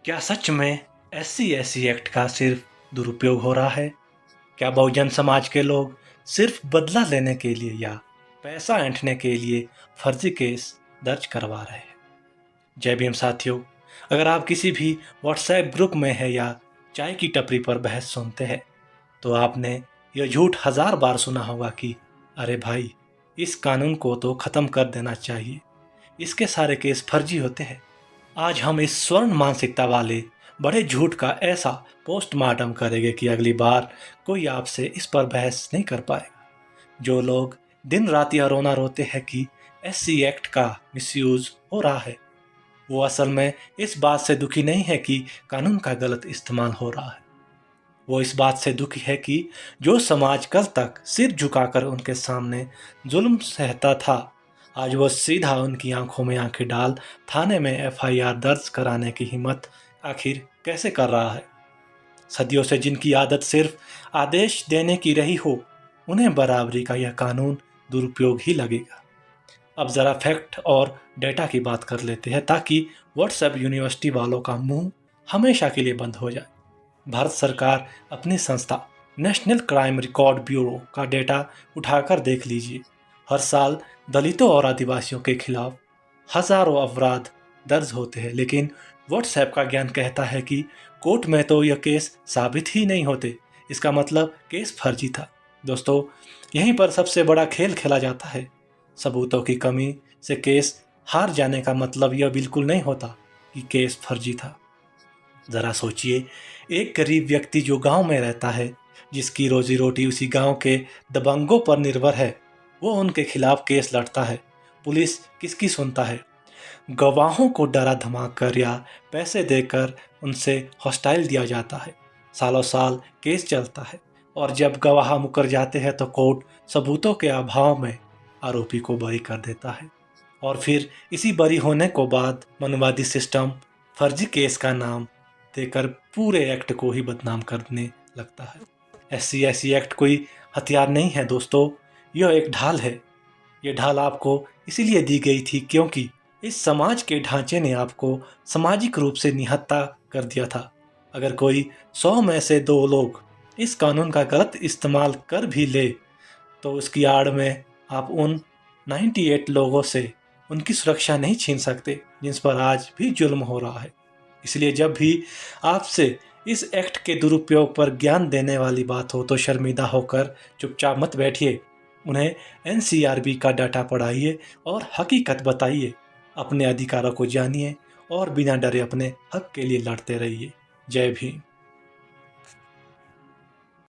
क्या सच में SC act का सिर्फ दुरुपयोग हो रहा है? क्या बहुजन समाज के लोग सिर्फ बदला लेने के लिए या पैसा ऐंठने के लिए फर्जी केस दर्ज करवा रहे हैं? जय भीम साथियों, अगर आप किसी भी व्हाट्सएप ग्रुप में है या चाय की टपरी पर बहस सुनते हैं, तो आपने यह झूठ 1000 बार सुना होगा कि अरे भाई, इस कानून को तो ख़त्म कर देना चाहिए, इसके सारे केस फर्जी होते हैं। आज हम इस स्वर्ण मानसिकता वाले बड़े झूठ का ऐसा पोस्टमार्टम करेंगे कि अगली बार कोई आपसे इस पर बहस नहीं कर पाएगा। जो लोग दिन रात यह रोना रोते हैं कि SC एक्ट का मिसयूज हो रहा है, वो असल में इस बात से दुखी नहीं है कि कानून का गलत इस्तेमाल हो रहा है। वो इस बात से दुखी है कि जो समाज कल तक सिर झुकाकर उनके सामने जुल्म सहता था, आज वो सीधा उनकी आंखों में आंखें डाल थाने में FIR दर्ज कराने की हिम्मत आखिर कैसे कर रहा है। सदियों से जिनकी आदत सिर्फ आदेश देने की रही हो, उन्हें बराबरी का यह कानून दुरुपयोग ही लगेगा। अब ज़रा फैक्ट और डेटा की बात कर लेते हैं, ताकि व्हाट्सएप यूनिवर्सिटी वालों का मुंह हमेशा के लिए बंद हो जाए। भारत सरकार अपनी संस्था नेशनल क्राइम रिकॉर्ड ब्यूरो का डेटा उठाकर देख लीजिए। हर साल दलितों और आदिवासियों के खिलाफ हजारों अपराध दर्ज होते हैं, लेकिन व्हाट्सएप का ज्ञान कहता है कि कोर्ट में तो यह केस साबित ही नहीं होते। इसका मतलब केस फर्जी था। दोस्तों, यहीं पर सबसे बड़ा खेल खेला जाता है। सबूतों की कमी से केस हार जाने का मतलब यह बिल्कुल नहीं होता कि केस फर्जी था। ज़रा सोचिए, एक गरीब व्यक्ति जो गांव में रहता है, जिसकी रोजी रोटी उसी गांव के दबंगों पर निर्भर है, वो उनके खिलाफ केस लड़ता है। पुलिस किसकी सुनता है? गवाहों को डरा धमाकर या पैसे देकर उनसे हॉस्टाइल दिया जाता है। सालों साल केस चलता है और जब गवाह मुकर जाते हैं तो कोर्ट सबूतों के अभाव में आरोपी को बरी कर देता है। और फिर इसी बरी होने को बाद मनवादी सिस्टम फर्जी केस का नाम देकर पूरे एक्ट को ही बदनाम करने लगता है। SC एक्ट कोई हथियार नहीं है दोस्तों, यह एक ढाल है। यह ढाल आपको इसीलिए दी गई थी क्योंकि इस समाज के ढांचे ने आपको सामाजिक रूप से निहत्था कर दिया था। अगर कोई 100 में से 2 लोग इस कानून का गलत इस्तेमाल कर भी ले, तो उसकी आड़ में आप उन 98 लोगों से उनकी सुरक्षा नहीं छीन सकते जिस पर आज भी जुल्म हो रहा है। इसलिए जब भी आपसे इस एक्ट के दुरुपयोग पर ज्ञान देने वाली बात हो, तो शर्मिंदा होकर चुपचाप मत बैठिए। उन्हें NCRB का डाटा पढ़ाइए और हकीकत बताइए। अपने अधिकारों को जानिए और बिना डरे अपने हक के लिए लड़ते रहिए। जय भीम।